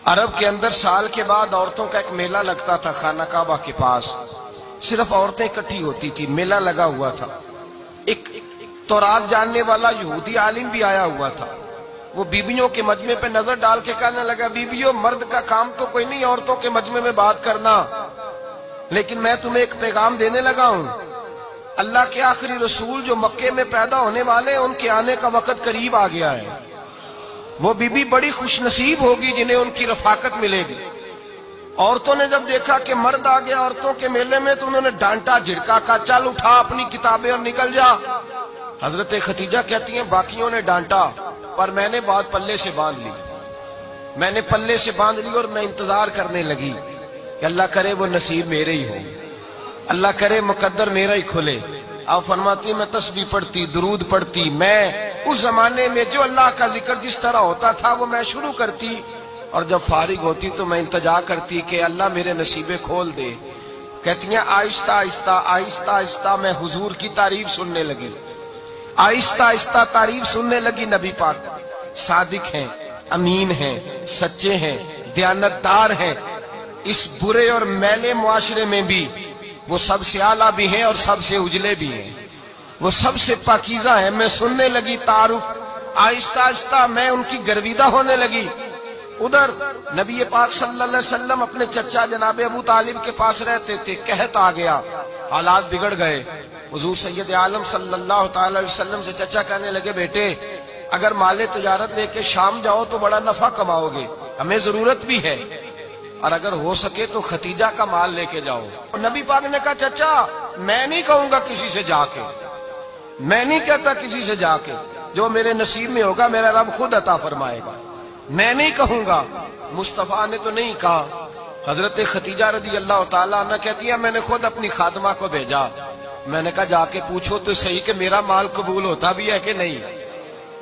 عرب کے اندر سال کے بعد عورتوں کا ایک میلہ لگتا تھا خانہ کعبہ کے پاس. صرف عورتیں اکٹھی ہوتی تھی, میلہ لگا ہوا تھا. ایک تورات جاننے والا یہودی عالم بھی آیا ہوا تھا. وہ بیویوں کے مجمع پہ نظر ڈال کے کہنے لگا, بیویوں, مرد کا کام تو کوئی نہیں عورتوں کے مجمع میں بات کرنا, لیکن میں تمہیں ایک پیغام دینے لگا ہوں. اللہ کے آخری رسول جو مکے میں پیدا ہونے والے ہیں, ان کے آنے کا وقت قریب آ گیا ہے. وہ بیوی بڑی خوش نصیب ہوگی جنہیں ان کی رفاقت ملے گی. عورتوں نے جب دیکھا کہ مرد آ گیا عورتوں کے میلے میں, تو انہوں نے ڈانٹا, جھڑکا, کہا چل اٹھا اپنی کتابیں اور نکل جا. حضرت خدیجہ کہتی ہیں باقیوں نے ڈانٹا, پر میں نے بات پلے سے باندھ لی. میں نے پلے سے باندھ لی اور میں انتظار کرنے لگی کہ اللہ کرے وہ نصیب میرے ہی ہو, اللہ کرے مقدر میرا ہی کھلے. آپ فرماتی میں تسبیح پڑھتی, درود پڑھتی. میں اس زمانے میں جو اللہ کا ذکر جس طرح ہوتا تھا وہ میں شروع کرتی, اور جب فارغ ہوتی تو میں التجا کرتی کہ اللہ میرے نصیبے کھول دے. کہتی ہیں آہستہ آہستہ آہستہ آہستہ میں حضور کی تعریف سننے لگی. آہستہ آہستہ تعریف سننے لگی. نبی پاک صادق ہیں, امین ہیں, سچے ہیں, دیانتدار ہیں. اس برے اور میلے معاشرے میں بھی وہ سب سے اعلیٰ بھی ہیں اور سب سے اجلے بھی ہیں, وہ سب سے پاکیزہ ہیں. میں سننے لگی تعارف. آہستہ آہستہ میں ان کی گرویدہ ہونے لگی. ادھر نبی پاک صلی اللہ علیہ وسلم اپنے چچا جناب ابو طالب کے پاس رہتے تھے. قحط آ گیا, حالات بگڑ گئے. حضور سید عالم صلی اللہ تعالی علیہ وسلم سے چچا کہنے لگے, بیٹے اگر مال تجارت لے کے شام جاؤ تو بڑا نفع کماؤ گے, ہمیں ضرورت بھی ہے, اور اگر ہو سکے تو ختیجہ کا مال لے کے جاؤ. نبی پاک نے کہا چچا میں نہیں کہوں گا کسی سے جا کے, میں نہیں کہتا کسی سے جا کے, جو میرے نصیب میں ہوگا میرا رب خود عطا فرمائے گا, میں نہیں کہوں گا. مصطفیٰ نے تو نہیں کہا. حضرت خدیجہ رضی اللہ تعالیٰ عنہ کہتی ہے میں نے خود اپنی خادمہ کو بھیجا. میں نے کہا جا کے پوچھو تو صحیح کہ میرا مال قبول ہوتا بھی ہے کہ نہیں,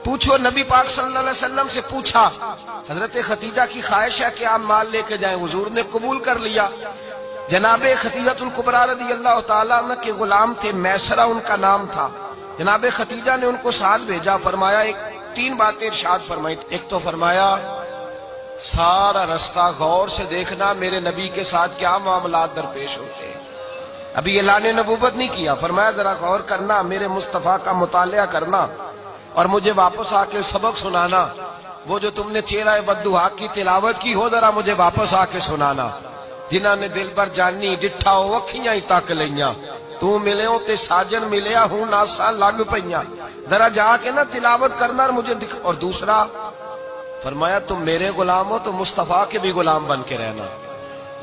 پوچھو. نبی پاک صلی اللہ علیہ وسلم سے پوچھا. حضرت خدیجہ کی خواہش ہے کہ آپ مال لے کے جائیں. حضور نے قبول کر لیا. جناب خدیجہ الکبریٰ رضی اللہ تعالیٰ عنہ کے غلام تھے, میسرہ ان کا نام تھا. جناب خدیجہ نے ان کو ساتھ بھیجا. فرمایا تین باتیں ارشاد فرمائی. ایک تو فرمایا سارا رستہ غور سے دیکھنا میرے نبی کے ساتھ کیا معاملات درپیش ہوتے ہیں. ابھی اعلان نبوت نہیں کیا. فرمایا ذرا غور کرنا, میرے مصطفیٰ کا مطالعہ کرنا اور مجھے واپس آ کے سبق سنانا. وہ جو تم نے چہرہ بددعا کی تلاوت کی ہو ذرا مجھے واپس آ کے سنانا. جنہاں نے دل بر جانی ڈٹھا ہو اکھیاں ہی تک لیاں, تو ملے ہوں تے ساجن ملیا ہوں ناساں لگ پئیاں. ذرا جا کے نا تلاوت کرنا اور مجھے دکھ. اور دوسرا فرمایا تم میرے غلام ہو تو مصطفیٰ کے بھی غلام بن کے رہنا.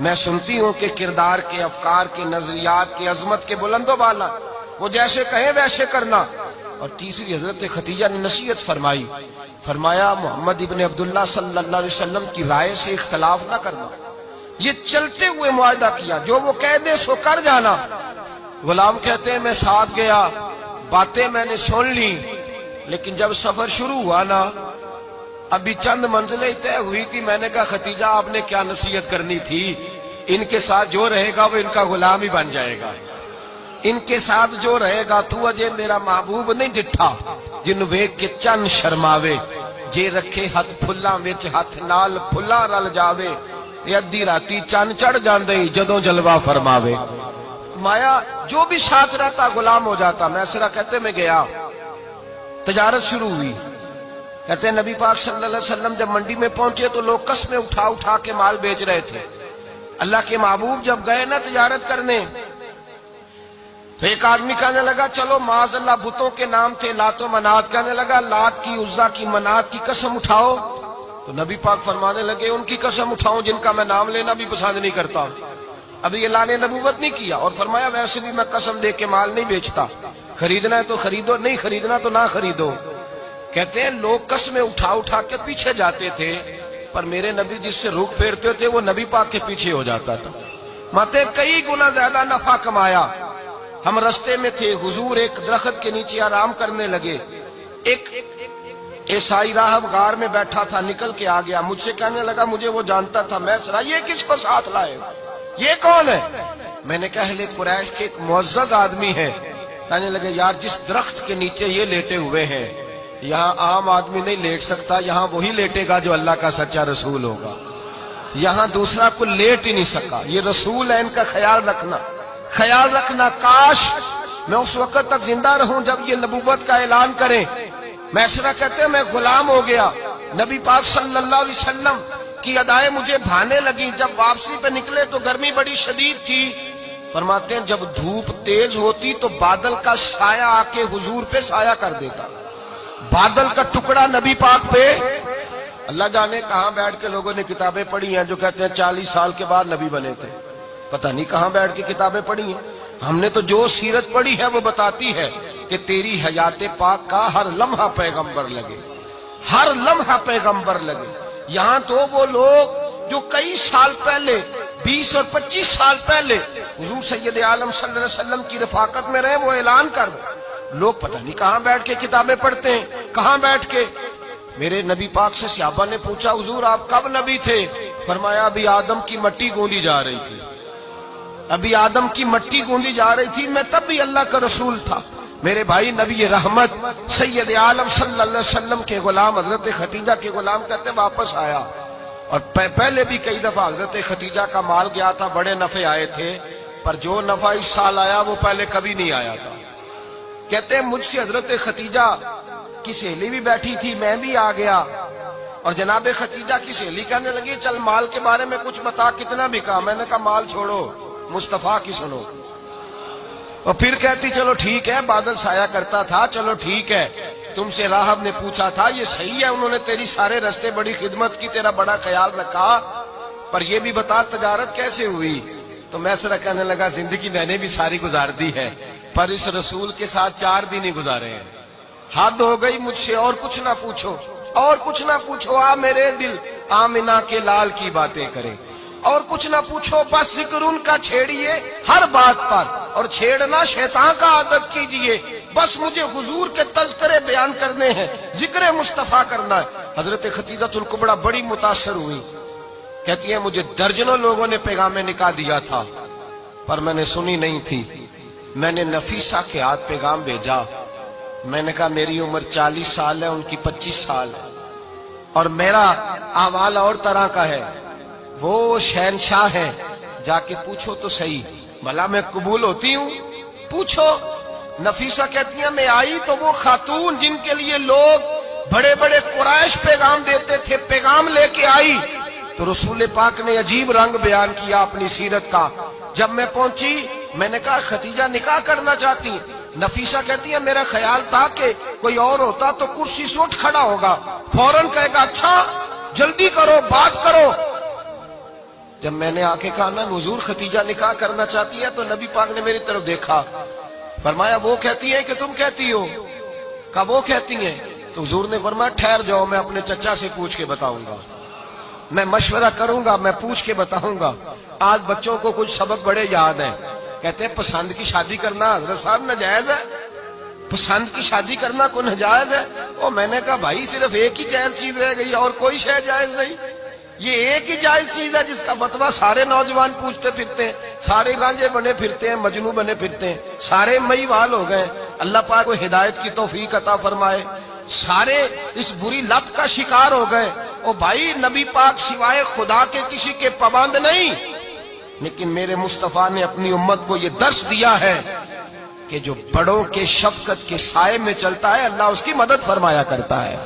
میں سنتی ہوں کہ کردار کے, افکار کے, نظریات کے, عظمت کے بلند و بالا, وہ جیسے کہیں ویسے کرنا. اور تیسری حضرت خدیجہ نے نصیحت فرمائی. فرمایا محمد ابن عبداللہ صلی اللہ علیہ وسلم کی رائے سے اختلاف نہ کرنا. یہ چلتے ہوئے معاہدہ کیا, جو وہ کہہ دے سو کر جانا. غلام کہتے ہیں میں ساتھ گیا, باتیں میں نے سن لی, لیکن جب سفر شروع ہوا نا ابھی چند منزلیں طے ہوئی تھی. میں نے کہا خدیجہ آپ نے کیا نصیحت کرنی تھی, ان کے ساتھ جو رہے گا وہ ان کا غلام ہی بن جائے گا. ان کے ساتھ جو رہے گا تو اجے میرا محبوب نہیں ڈٹھا جن ویکھ کے چن شرماوے, جے رکھے ہاتھ پھلاں وچ ہاتھ نال پھلا رل جاوے, ادھی راتی چن چڑھ جاندے جدوں جلوہ فرماوے. مایا جو بھی ساتھ رہتا غلام ہو جاتا. میسرہ کہتے میں گیا, تجارت شروع ہوئی. کہتے ہیں نبی پاک صلی اللہ علیہ وسلم جب منڈی میں پہنچے تو لوگ قسمیں اٹھا اٹھا کے مال بیچ رہے تھے. اللہ کے محبوب جب گئے نا تجارت کرنے تو ایک آدمی کہنے لگا چلو معاذ اللہ بتوں کے نام تھے لات و منات, کہنے لگا لات کی, عزا کی, منات کی قسم اٹھاؤ. تو نبی پاک فرمانے لگے ان کی قسم اٹھاؤں جن کا میں نام لینا بھی پسند نہیں کرتا. ابھی اعلان نبوت نہیں کیا. اور فرمایا ویسے بھی میں قسم دے کے مال نہیں بیچتا, خریدنا ہے تو خریدو, نہیں خریدنا تو نہ خریدو. کہتے ہیں لوگ قسمیں اٹھا اٹھا کے پیچھے جاتے تھے, پر میرے نبی جس سے رخ پھیرتے تھے وہ نبی پاک کے پیچھے ہو جاتا تھا. ماتے کئی گنا زیادہ نفع کمایا. ہم رستے میں تھے, حضور ایک درخت کے نیچے آرام کرنے لگے. ایک عیسائی راہب غار میں بیٹھا تھا, نکل کے آ گیا. مجھ سے کہنے لگا مجھے وہ جانتا تھا. میں سرا یہ کس کو ساتھ لائے, یہ کون ہے؟ میں نے کہا اہل قریش کے ایک معزز آدمی ہے. کہنے لگے یار جس درخت کے نیچے یہ لیٹے ہوئے ہیں یہاں عام آدمی نہیں لیٹ سکتا, یہاں وہی لیٹے گا جو اللہ کا سچا رسول ہوگا. یہاں دوسرا کو لیٹ ہی نہیں سکا. یہ رسول ہے، ان کا خیال رکھنا. کاش میں اس وقت تک زندہ رہوں جب یہ نبوت کا اعلان کریں. میسرہ کہتے ہیں میں غلام ہو گیا. نبی پاک صلی اللہ علیہ وسلم کی ادائیں مجھے بھانے لگی. جب واپسی پہ نکلے تو گرمی بڑی شدید تھی. فرماتے ہیں جب دھوپ تیز ہوتی تو بادل کا سایہ آ کے حضور پہ سایہ کر دیتا. بادل کا ٹکڑا نبی پاک پہ. اللہ جانے کہاں بیٹھ کے لوگوں نے کتابیں پڑھی ہیں جو کہتے ہیں 40 سال کے بعد نبی بنے تھے. پتہ نہیں کہاں بیٹھ کے کتابیں پڑھی ہیں. ہم نے تو جو سیرت پڑھی ہے وہ بتاتی ہے کہ تیری حیات پاک کا ہر لمحہ پیغمبر لگے، ہر لمحہ پیغمبر لگے. یہاں تو وہ لوگ جو کئی سال پہلے 20 اور 25 سال پہلے حضور سید عالم صلی اللہ علیہ وسلم کی رفاقت میں رہے وہ اعلان کر لوگ پتہ نہیں کہاں بیٹھ کے کتابیں پڑھتے ہیں، کہاں بیٹھ کے. میرے نبی پاک سے صحابہ نے پوچھا حضور آپ کب نبی تھے؟ فرمایا ابھی آدم کی مٹی گوندی جا رہی تھی، ابھی آدم کی مٹی گوندی جا رہی تھی، میں تب بھی اللہ کا رسول تھا. میرے بھائی نبی رحمت سید عالم صلی اللہ علیہ وسلم کے غلام حضرت ختیجہ کے غلام کہتے واپس آیا. اور پہلے بھی کئی دفعہ حضرت ختیجہ کا مال گیا تھا، بڑے نفع آئے تھے، پر جو نفع اس سال آیا وہ پہلے کبھی نہیں آیا تھا. کہتے ہیں مجھ سے حضرت ختیجہ کی سہیلی بھی بیٹھی تھی، میں بھی آ گیا. اور جناب ختیجہ کی سہیلی کہنے لگی چل مال کے بارے میں کچھ بتا، کتنا بکا؟ میں نے کہا مال چھوڑو، مصطفیٰ کی سنو. اور پھر کہتی چلو ٹھیک ہے، بادل سایہ کرتا تھا، چلو ٹھیک ہے. تم سے راہب نے پوچھا تھا یہ صحیح ہے، انہوں نے تیری سارے رستے بڑی خدمت کی، تیرا بڑا خیال رکھا، پر یہ بھی بتا تجارت کیسے ہوئی؟ تو میسرہ کہنے لگا زندگی میں نے بھی ساری گزار دی ہے، پر اس رسول کے ساتھ 4 دن ہی گزارے ہیں. حد ہو گئی مجھ سے، اور کچھ نہ پوچھو، اور کچھ نہ پوچھو. آ میرے دل آمنہ کے لال کی باتیں کریں، اور کچھ نہ پوچھو، بس ذکر ان کا چھیڑیے ہر بات پر، اور چھیڑنا شیطان کا عادت کیجئے. بس مجھے حضور کے تذکرے بیان کرنے ہیں، ذکر مصطفیٰ کرنا ہے. حضرت ختیجہ الکبریٰ بڑی متاثر ہوئی. کہتی ہیں مجھے درجنوں لوگوں نے پیغام نکاح دیا تھا پر میں نے سنی نہیں تھی. میں نے نفیسہ کے ہاتھ پیغام بھیجا. میں نے کہا میری عمر 40 سال ہے، ان کی 25 سال ہے، اور میرا احوال اور طرح کا ہے. وہ شہنشاہ ہے، جا کے پوچھو تو صحیح، بھلا میں قبول ہوتی ہوں؟ پوچھو. نفیسہ کہتی ہیں میں آئی تو وہ خاتون جن کے لیے لوگ بڑے بڑے قریش پیغام دیتے تھے، پیغام لے کے آئی. تو رسول پاک نے عجیب رنگ بیان کیا اپنی سیرت کا. جب میں پہنچی میں نے کہا ختیجہ نکاح کرنا چاہتی ہیں؟ نفیسہ کہتی ہے میرا خیال تھا کہ کوئی اور ہوتا تو کرسی سے اٹھ کھڑا ہوگا، فوراً کہے گا اچھا جلدی کرو بات کرو. جب میں نے آ کے کہا نا حضور ختیجہ نکاح کرنا چاہتی ہے، تو نبی پاک نے میری طرف دیکھا، فرمایا وہ کہتی ہے کہ تم کہتی ہو؟ کہا وہ کہتی ہیں. تو حضور نے فرمایا ٹھہر جاؤ، میں اپنے چچا سے پوچھ کے بتاؤں گا، میں مشورہ کروں گا، میں پوچھ کے بتاؤں گا. آج بچوں کو کچھ سبق بڑے یاد ہیں. کہتے ہیں پسند کی شادی کرنا حضرت صاحب ناجائز ہے؟ پسند کی شادی کرنا کوئی ناجائز ہے؟ اور میں نے کہا بھائی صرف ایک ہی جائز چیز رہ گئی اور کوئی شے جائز نہیں. یہ ایک ہی جائز چیز ہے جس کا فتویٰ سارے نوجوان پوچھتے پھرتے ہیں، سارے رانجے بنے پھرتے ہیں، مجنوں بنے پھرتے ہیں، سارے مئی وال ہو گئے. اللہ پاک کو ہدایت کی توفیق عطا فرمائے. سارے اس بری لت کا شکار ہو گئے. او بھائی نبی پاک سوائے خدا کے کسی کے پابند نہیں، لیکن میرے مصطفیٰ نے اپنی امت کو یہ درس دیا ہے کہ جو بڑوں کے شفقت کے سائے میں چلتا ہے اللہ اس کی مدد فرمایا کرتا ہے.